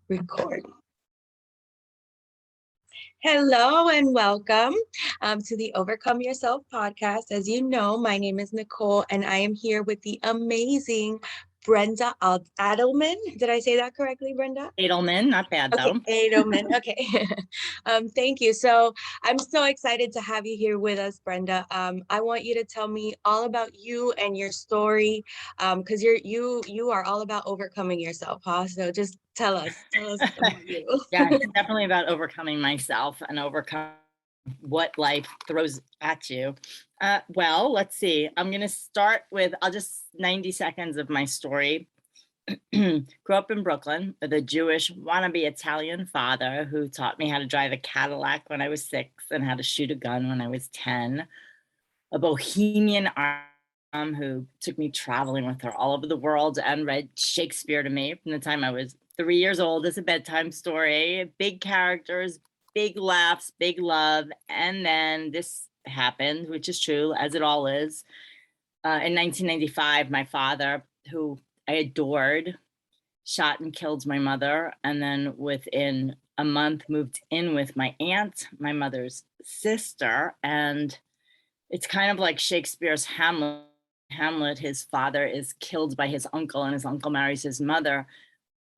Record. Hello and welcome to the Overcome Yourself podcast. As you know, my name is Nicole and I am here with the amazing Brenda Adelman. Did I say that correctly, Brenda? Adelman, not bad Okay, though. Adelman. Okay. Thank you. So I'm so excited to have you here with us, Brenda. I want you to tell me all about you and your story, because you are all about overcoming yourself, huh? So just tell us about you. Yeah, it's definitely about overcoming myself and overcome what life throws at you. Well, let's see. I'm going to start with, I'll just 90 seconds of my story. Grew up in Brooklyn with a Jewish wannabe Italian father who taught me how to drive a Cadillac when I was 6 and how to shoot a gun when I was 10. A Bohemian mom who took me traveling with her all over the world and read Shakespeare to me from the time I was 3 years old as a bedtime story. Big characters, big laughs, big love. And then this happened, which is true, as it all is. In 1995, my father, who I adored, shot and killed my mother. And then within a month, moved in with my aunt, my mother's sister. And it's kind of like Shakespeare's Hamlet. Hamlet, his father is killed by his uncle and his uncle marries his mother.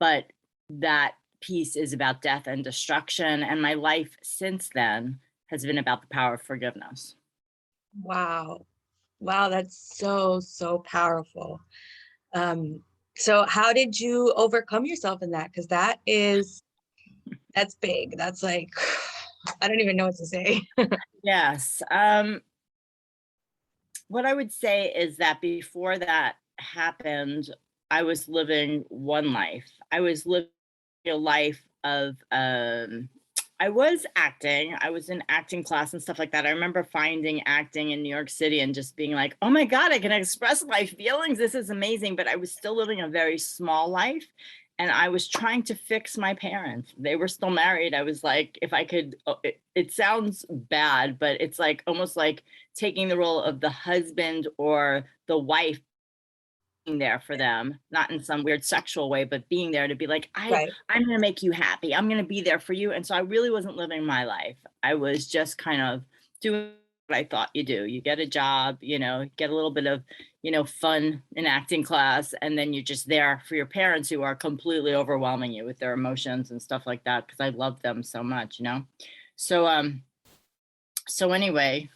But that piece is about death and destruction. And my life since then has been about the power of forgiveness. Wow. Wow, that's so powerful. So how did you overcome yourself in that? Because that's big. That's like, I don't even know what to say. Yes. What I would say is that before that happened, I was living one life. I was living a life of I was acting. I was in acting class and stuff like that. I remember finding acting in New York City and just being like, oh my God, I can express my feelings. This is amazing. But I was still living a very small life. And I was trying to fix my parents. They were still married. I was like, if I could, it sounds bad, but it's like almost like taking the role of the husband or the wife, there for them, not in some weird sexual way, but being there to be like, Right. I'm going to make you happy. I'm going to be there for you. And so I really wasn't living my life. I was just kind of doing what I thought you do. You get a job, get a little bit of, fun in acting class. And then you're just there for your parents who are completely overwhelming you with their emotions and stuff like that. Cause I love them so much, So anyway,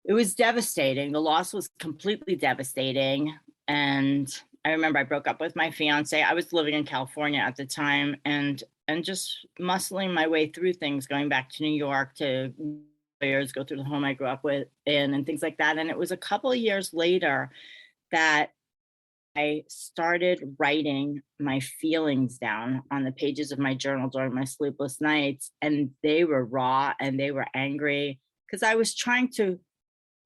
it was devastating. The loss was completely devastating. And I remember I broke up with my fiance. I was living in California at the time and just muscling my way through things, going back to New York to years, go through the home I grew up in and things like that. And it was a couple of years later that I started writing my feelings down on the pages of my journal during my sleepless nights. And they were raw and they were angry because I was trying to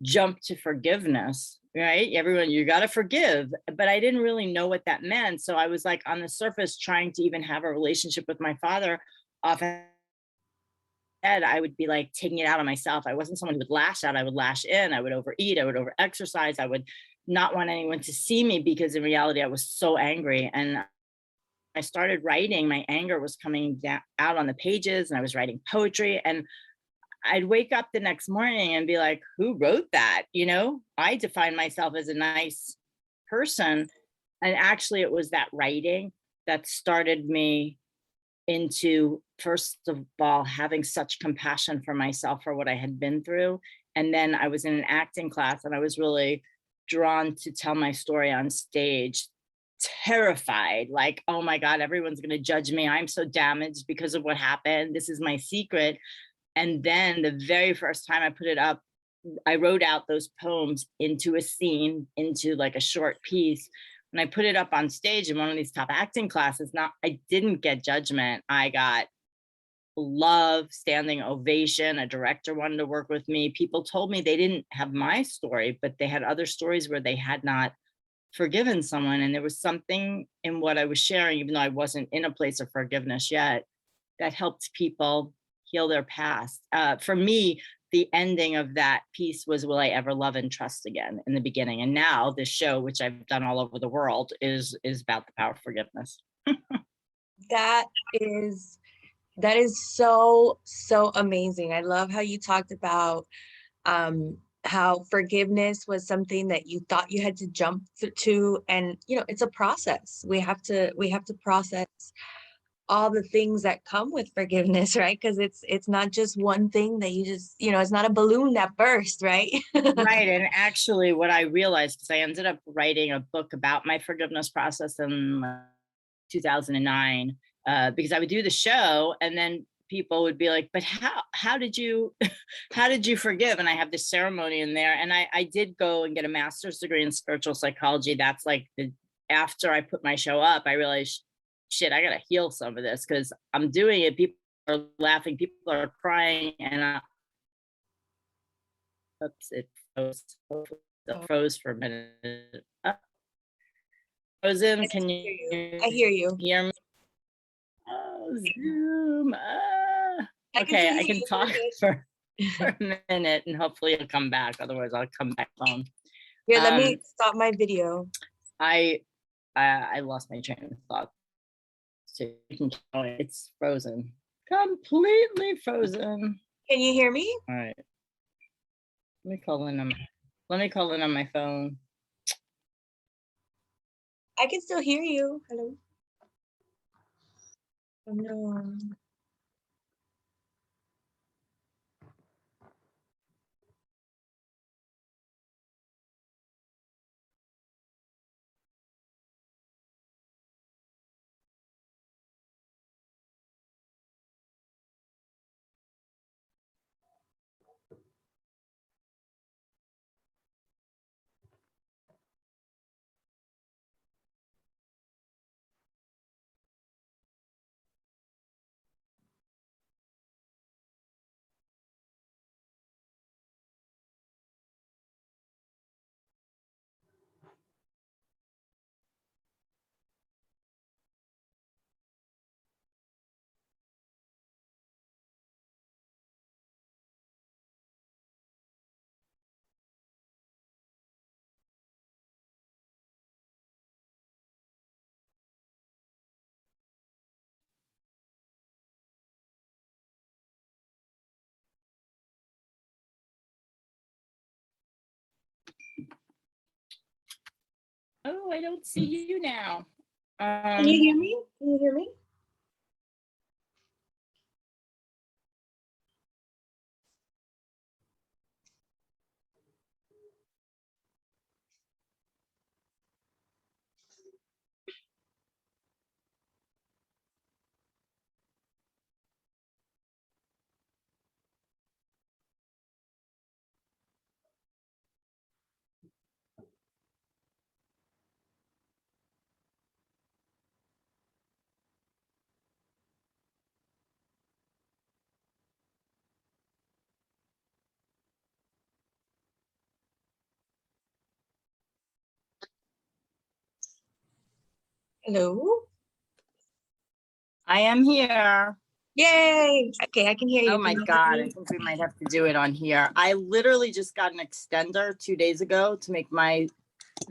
jump to forgiveness, right? Everyone, you got to forgive. But I didn't really know what that meant. So I was like on the surface trying to even have a relationship with my father. Often I would be like taking it out on myself. I wasn't someone who would lash out. I would lash in. I would overeat. I would over exercise. I would not want anyone to see me because in reality, I was so angry. And I started writing. My anger was coming out on the pages and I was writing poetry. And I'd wake up the next morning and be like, who wrote that? I define myself as a nice person. And actually, it was that writing that started me into, first of all, having such compassion for myself for what I had been through. And then I was in an acting class and I was really drawn to tell my story on stage, terrified, like, oh my God, everyone's going to judge me. I'm so damaged because of what happened. This is my secret. And then the very first time I put it up, I wrote out those poems into a scene, into like a short piece. When I put it up on stage in one of these top acting classes, I didn't get judgment. I got love, standing ovation. A director wanted to work with me. People told me they didn't have my story, but they had other stories where they had not forgiven someone. And there was something in what I was sharing, even though I wasn't in a place of forgiveness yet, that helped people heal their past. For me, the ending of that piece was, will I ever love and trust again, in the beginning. And now this show, which I've done all over the world, is about the power of forgiveness. That is so amazing. I love how you talked about how forgiveness was something that you thought you had to jump to, and it's a process. We have to process all the things that come with forgiveness, right? Because it's not just one thing that you just, it's not a balloon that burst, right? Right. And actually what I realized, because I ended up writing a book about my forgiveness process in 2009, because I would do the show and then people would be like, but how did you how did you forgive? And I have this ceremony in there, and I did go and get a master's degree in spiritual psychology. That's like after I put my show up, I realized, shit, I gotta heal some of this, because I'm doing it, people are laughing, people are crying, and oops, it froze. It froze for a minute. Frozen, can I hear you. hear me? Oh, Zoom. Okay, I can talk for a minute and hopefully it'll come back. Otherwise, I'll come back home. Here, let me stop my video. I lost my train of thought. So you can keep going. It's frozen. Completely frozen. Can you hear me? All right. Let me call in on my phone. I can still hear you. Hello. Oh no. Oh, I don't see you now. Can you hear me? Can you hear me? Hello? I am here. Yay! Okay, I can hear you. Oh my God, I think we might have to do it on here. I literally just got an extender 2 days ago to make my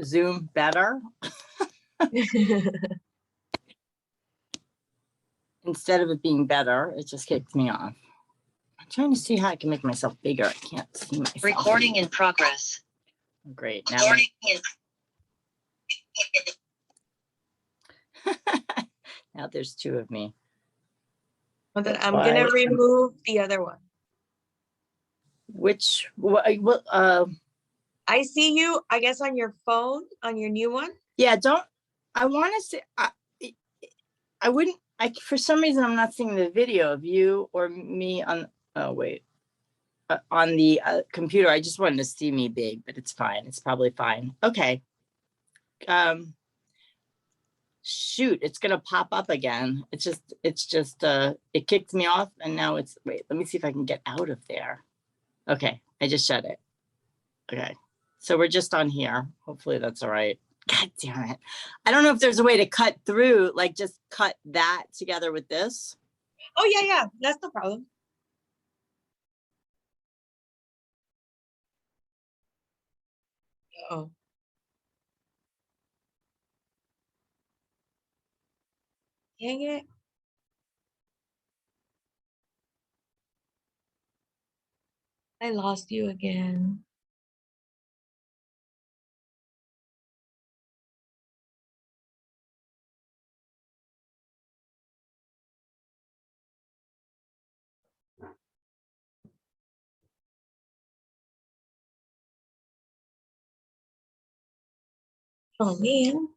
Zoom better. Instead of it being better, it just kicked me off. I'm trying to see how I can make myself bigger. I can't see myself. Recording in progress. Great. Now there's 2 of me. I'm gonna remove the other one. I see you, I guess, on your phone, on your new one. Yeah, I want to say, I wouldn't, for some reason, I'm not seeing the video of you or me on, oh, wait, on the computer. I just wanted to see me big, but it's fine. It's probably fine. Okay. Shoot, it's going to pop up again. It's just, it kicked me off and now wait, let me see if I can get out of there. Okay. I just shut it. Okay. So we're just on here. Hopefully that's all right. God damn it. I don't know if there's a way to cut through, like just cut that together with this. Oh, yeah. That's no problem. Oh, dang it. I lost you again. Oh man.